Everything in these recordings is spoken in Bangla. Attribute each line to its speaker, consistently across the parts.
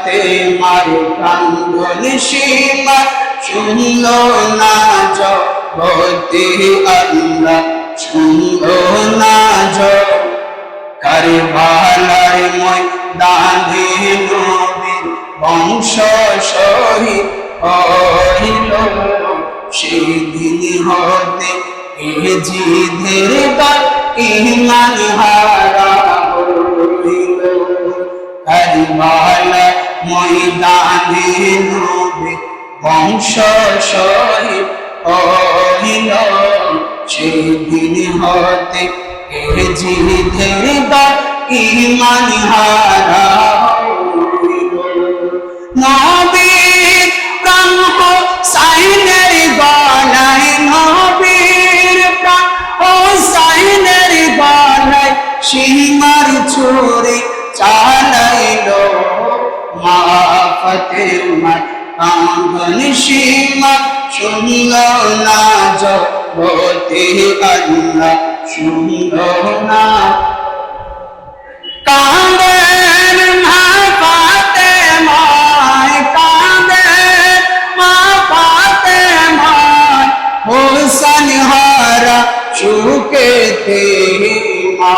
Speaker 1: ফাতেমার কান্দন সীমা শুনল না জগতে আল্লাহ শুনল না কারবালার ময়দানে নবীর বংশ শহীদ হইল সেদিন হতে এ জিদের দল ঈমান হারা হইল কারবালার ময়দানে নবীর বংশ শহীদ হইল সেদিন হতে এ জিদের দল ঈমান হারা হইল নবীর প্রাণ হোসাইনের গলায় নবীর প্রাণ হোসাইনের গলায় সীমার ছুরি চালাইল মা ফাতেমার কান্দন সীমা শুনল না জগতে আল্লাহ শুনল না কাঁদেন মা ফাতেমায় কাঁদেন মা ফাতেমায় হোসেন হারা সুখেতে মা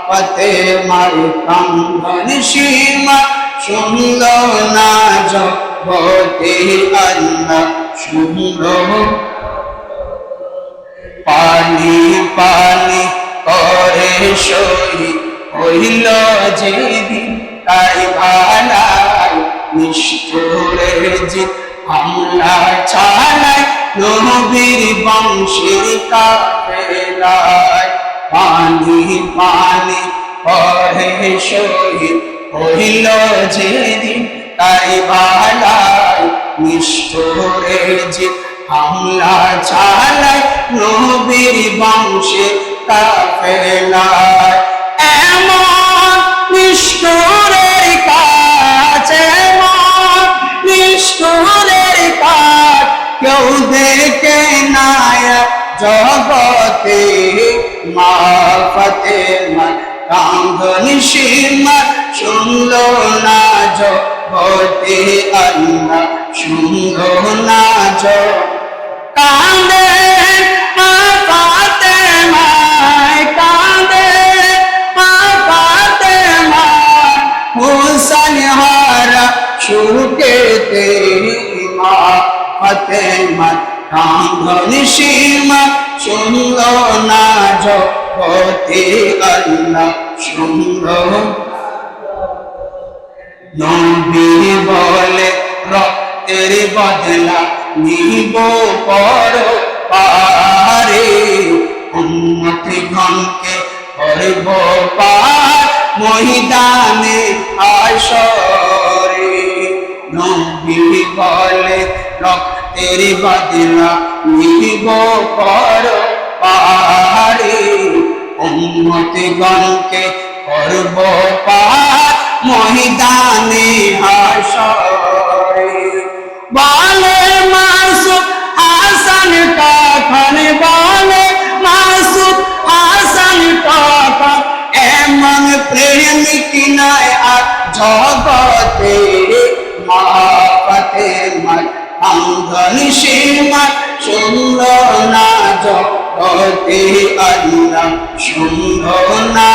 Speaker 1: ফাতেমার কান্দন সীমা শুনল না জগতে আল্লাহ শুনল পানি পানি করে শহীদ হইল যেদিন কারবালায় নিষ্ঠুরের জিদ হামলা চালায় নবীর বংশের কাফেলায় পানি পানি করে শহীদ হইল যেদিন কারবালায় নিষ্ঠুরের জিদ হামলা চালায় নবীর বংশের কাফেলায় এমন নিষ্ঠুরের কাজ এমন নিষ্ঠুরের কাজ কেউ দেখে না জগতে মা ফাতেমার কান্দন সীমা শুনল না জগতে আল্লাহ শুনল না কাঁদেন মা ফাতেমায় কাঁদেন মা ফাতেমায় হোসেন হারা সুখেতে মা ফাতেমার কান্দন সীমা শুনল না জগতে আল্লাহ শুনল নবী বলে রক্তের বদলা নিব পর পারে উম্মতি গণকে করব পার ময়দানে হাশরে নবী বলে রক্তের বদলা নিব পর পারে উম্মতি গণকে করব পার ময়দানে হাশরে বলে মাসুদ হাসান তখন বলে মাসুদ হাসান তখন এমন প্রেমিক নয় আর জগতে মা ফাতেমার কান্দন সীমা শুনল না জগতে আল্লাহ শুনল না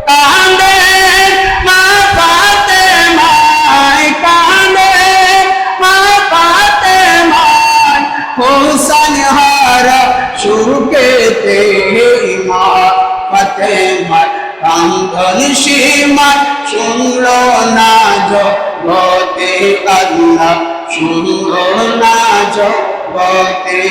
Speaker 1: কাঁদেন মা ফাতেমায় কাঁদেন মা ফাতেমায় হোসেন হারা সুখেতে মা ফাতেমার কান্দন সীমা শুনল না জগতে আল্লাহ শুনল না জগতে